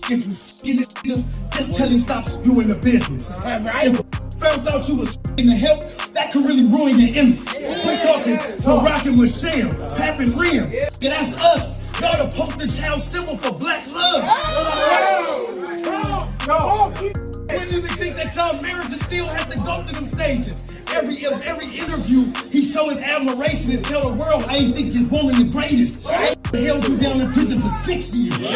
If you f***ing it, just tell him stop spewing the business. If found out you was f***ing the help, that could really ruin your image. We're talking Barack and Michelle, Pap and Rem. Yeah, that's us. Y'all the poster child symbol for black love. When do we think that y'all marriages still have to go through them stages? Every interview, he show his admiration and tell the world how he think his woman the greatest. They held you down in prison for 6 years.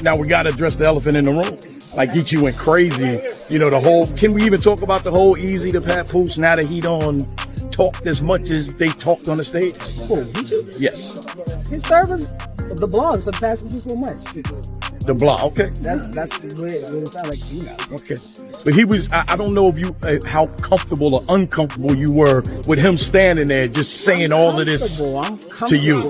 Now we gotta address the elephant in the room. Like Geechee went crazy. You know, the whole, can we even talk about the whole Easy to Papoose now that he don't talked as much as they talked on the stage? Oh, Geechee? Yes. His service, the blogs for the past 54 months. The blog, okay. That's what it sounds like, you know. Okay. But he was, I don't know if you, how comfortable or uncomfortable you were with him standing there just saying all of this to you.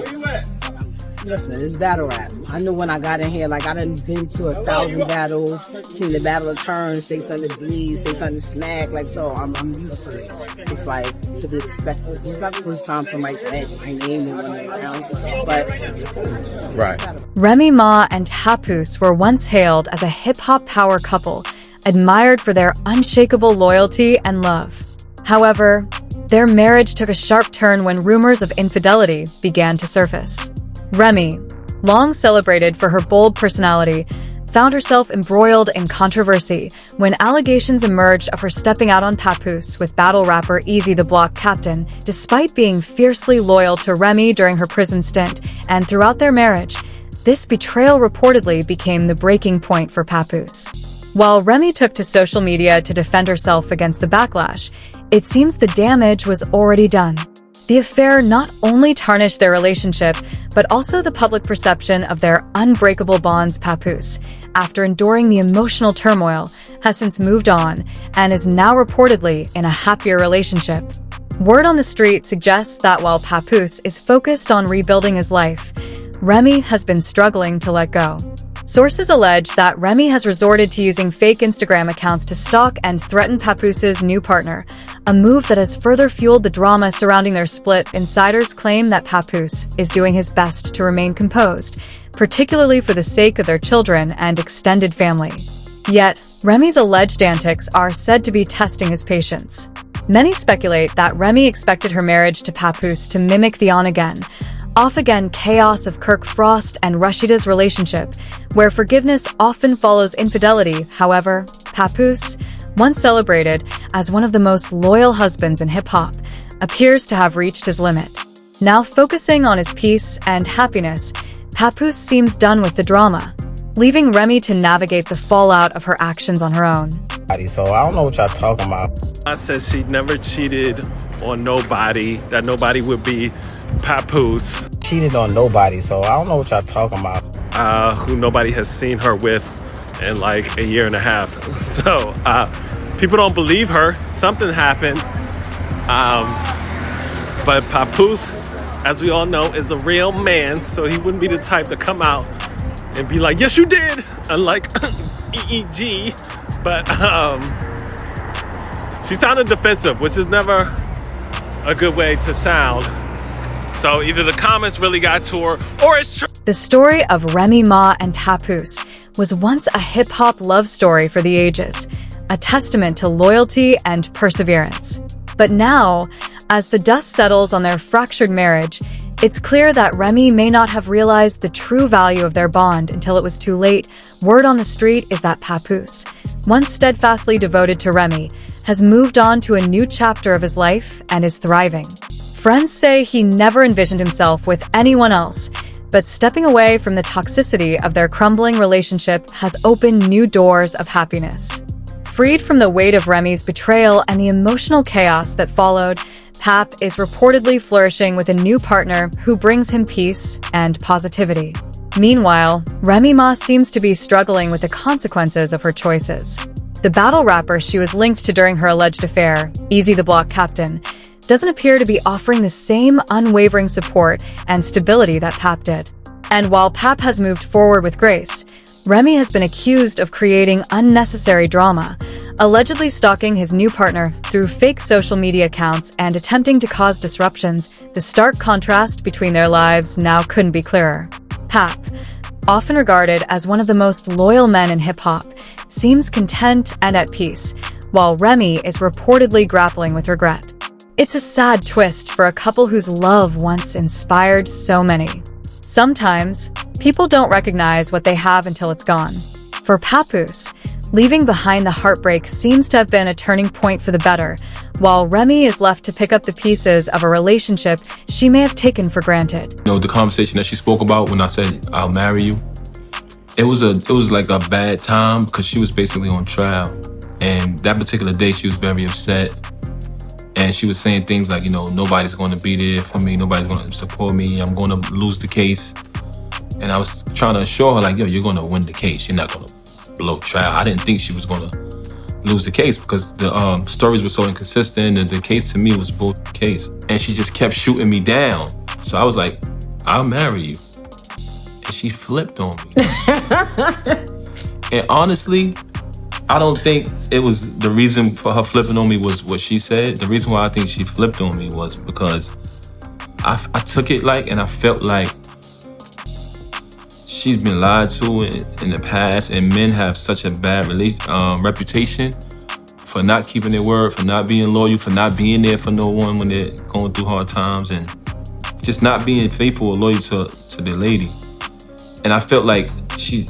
Listen, it's battle rap. I knew when I got in here, like I done been to 1,000 battles, seen the battle of turns, say something to bleed, say something to smack, like so I'm used to it. It's like to be expected. It's not the first time somebody said my name in one of the rounds, but right. Remy Ma and Papoose were once hailed as a hip-hop power couple, admired for their unshakable loyalty and love. However, their marriage took a sharp turn when rumors of infidelity began to surface. Remy, long celebrated for her bold personality, found herself embroiled in controversy when allegations emerged of her stepping out on Papoose with battle rapper Easy the Block Captain, despite being fiercely loyal to Remy during her prison stint and throughout their marriage. This betrayal reportedly became the breaking point for Papoose. While Remy took to social media to defend herself against the backlash, it seems the damage was already done. The affair not only tarnished their relationship, but also the public perception of their unbreakable bonds. Papoose, after enduring the emotional turmoil, has since moved on and is now reportedly in a happier relationship. Word on the street suggests that while Papoose is focused on rebuilding his life, Remy has been struggling to let go. Sources allege that Remy has resorted to using fake Instagram accounts to stalk and threaten Papoose's new partner, a move that has further fueled the drama surrounding their split. Insiders claim that Papoose is doing his best to remain composed, particularly for the sake of their children and extended family. Yet, Remy's alleged antics are said to be testing his patience. Many speculate that Remy expected her marriage to Papoose to mimic the on-again, off-again chaos of Kirk Frost and Rashida's relationship, where forgiveness often follows infidelity. However, Papoose, once celebrated as one of the most loyal husbands in hip-hop, appears to have reached his limit. Now focusing on his peace and happiness, Papoose seems done with the drama, leaving Remy to navigate the fallout of her actions on her own. So I don't know what y'all talking about. I said she never cheated on nobody, that nobody would be Papoose. Cheated on nobody, so I don't know what y'all talking about. Who nobody has seen her with in like a year and a half. So people don't believe her. Something happened. But Papoose, as we all know, is a real man, so he wouldn't be the type to come out and be like, yes, you did, unlike EEG. But she sounded defensive, which is never a good way to sound. So either the comments really got to her, or it's true. The story of Remy Ma and Papoose was once a hip-hop love story for the ages, a testament to loyalty and perseverance. But now, as the dust settles on their fractured marriage, it's clear that Remy may not have realized the true value of their bond until it was too late. Word on the street is that Papoose, once steadfastly devoted to Remy, has moved on to a new chapter of his life and is thriving. Friends say he never envisioned himself with anyone else, but stepping away from the toxicity of their crumbling relationship has opened new doors of happiness. Freed from the weight of Remy's betrayal and the emotional chaos that followed, Pap is reportedly flourishing with a new partner who brings him peace and positivity. Meanwhile, Remy Ma seems to be struggling with the consequences of her choices. The battle rapper she was linked to during her alleged affair, Easy the Block Captain, doesn't appear to be offering the same unwavering support and stability that Pap did. And while Pap has moved forward with grace, Remy has been accused of creating unnecessary drama, allegedly stalking his new partner through fake social media accounts and attempting to cause disruptions. The stark contrast between their lives now couldn't be clearer. Pap, often regarded as one of the most loyal men in hip-hop, seems content and at peace, while Remy is reportedly grappling with regret. It's a sad twist for a couple whose love once inspired so many. Sometimes, people don't recognize what they have until it's gone. For Papoose, leaving behind the heartbreak seems to have been a turning point for the better, while Remy is left to pick up the pieces of a relationship she may have taken for granted. You know, the conversation that she spoke about when I said, I'll marry you, it was like a bad time because she was basically on trial. And that particular day, she was very upset. And she was saying things like, you know, nobody's going to be there for me. Nobody's going to support me. I'm going to lose the case. And I was trying to assure her, like, yo, you're going to win the case. You're not going to blow trial. I didn't think she was going to lose the case because the stories were so inconsistent. And the case to me was both case. And she just kept shooting me down. So I was like, I'll marry you. And she flipped on me. And honestly, I don't think it was the reason for her flipping on me was what she said. The reason why I think she flipped on me was because I took it like, and I felt like she's been lied to in the past, and men have such a bad reputation for not keeping their word, for not being loyal, for not being there for no one when they're going through hard times, and just not being faithful or loyal to their lady. And I felt like she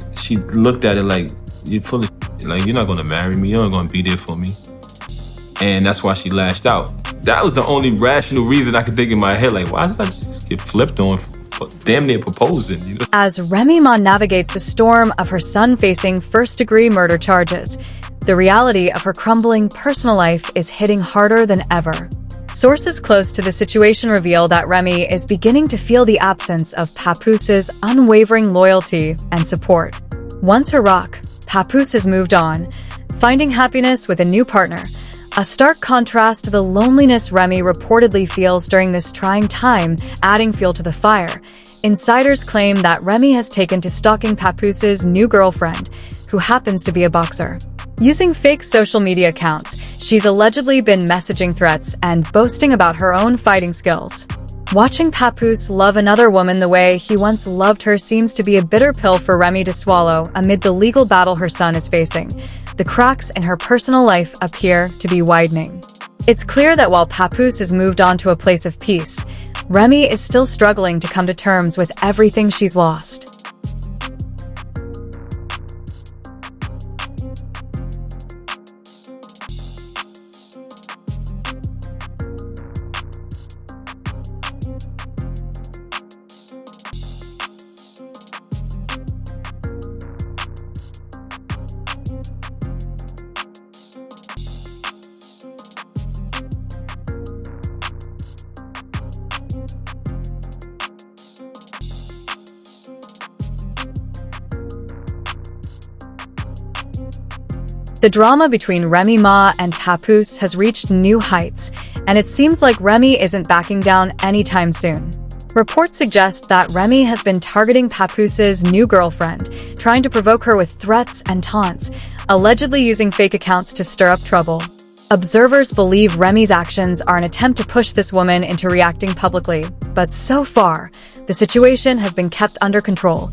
looked at it like, you're full of shit. Like, you're not gonna marry me, you're not gonna be there for me. And that's why she lashed out. That was the only rational reason I could think in my head, like, why did I just get flipped on for damn near proposing? You know? As Remy Ma navigates the storm of her son facing first-degree murder charges, the reality of her crumbling personal life is hitting harder than ever. Sources close to the situation reveal that Remy is beginning to feel the absence of Papoose's unwavering loyalty and support. Once her rock, Papoose has moved on, finding happiness with a new partner, a stark contrast to the loneliness Remy reportedly feels during this trying time, adding fuel to the fire. Insiders claim that Remy has taken to stalking Papoose's new girlfriend, who happens to be a boxer. Using fake social media accounts, she's allegedly been messaging threats and boasting about her own fighting skills. Watching Papoose love another woman the way he once loved her seems to be a bitter pill for Remy to swallow amid the legal battle her son is facing. The cracks in her personal life appear to be widening. It's clear that while Papoose has moved on to a place of peace, Remy is still struggling to come to terms with everything she's lost. The drama between Remy Ma and Papoose has reached new heights, and it seems like Remy isn't backing down anytime soon. Reports suggest that Remy has been targeting Papoose's new girlfriend, trying to provoke her with threats and taunts, allegedly using fake accounts to stir up trouble. Observers believe Remy's actions are an attempt to push this woman into reacting publicly, but so far, the situation has been kept under control.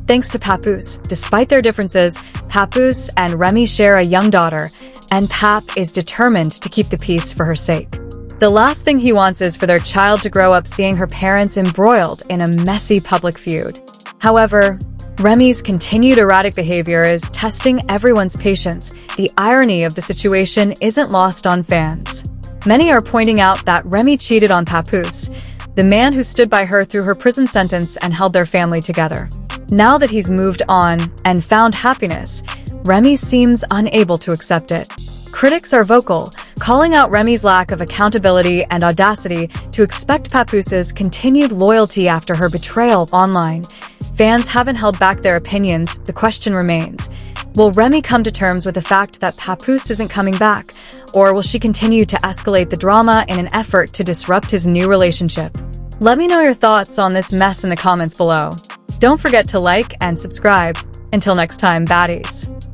Thanks to Papoose, despite their differences, Papoose and Remy share a young daughter, and Pap is determined to keep the peace for her sake. The last thing he wants is for their child to grow up seeing her parents embroiled in a messy public feud. However, Remy's continued erratic behavior is testing everyone's patience. The irony of the situation isn't lost on fans. Many are pointing out that Remy cheated on Papoose, the man who stood by her through her prison sentence and held their family together. Now that he's moved on and found happiness, Remy seems unable to accept it. Critics are vocal, calling out Remy's lack of accountability and audacity to expect Papoose's continued loyalty after her betrayal online. Fans haven't held back their opinions. The question remains, will Remy come to terms with the fact that Papoose isn't coming back, or will she continue to escalate the drama in an effort to disrupt his new relationship? Let me know your thoughts on this mess in the comments below. Don't forget to like and subscribe. Until next time, baddies.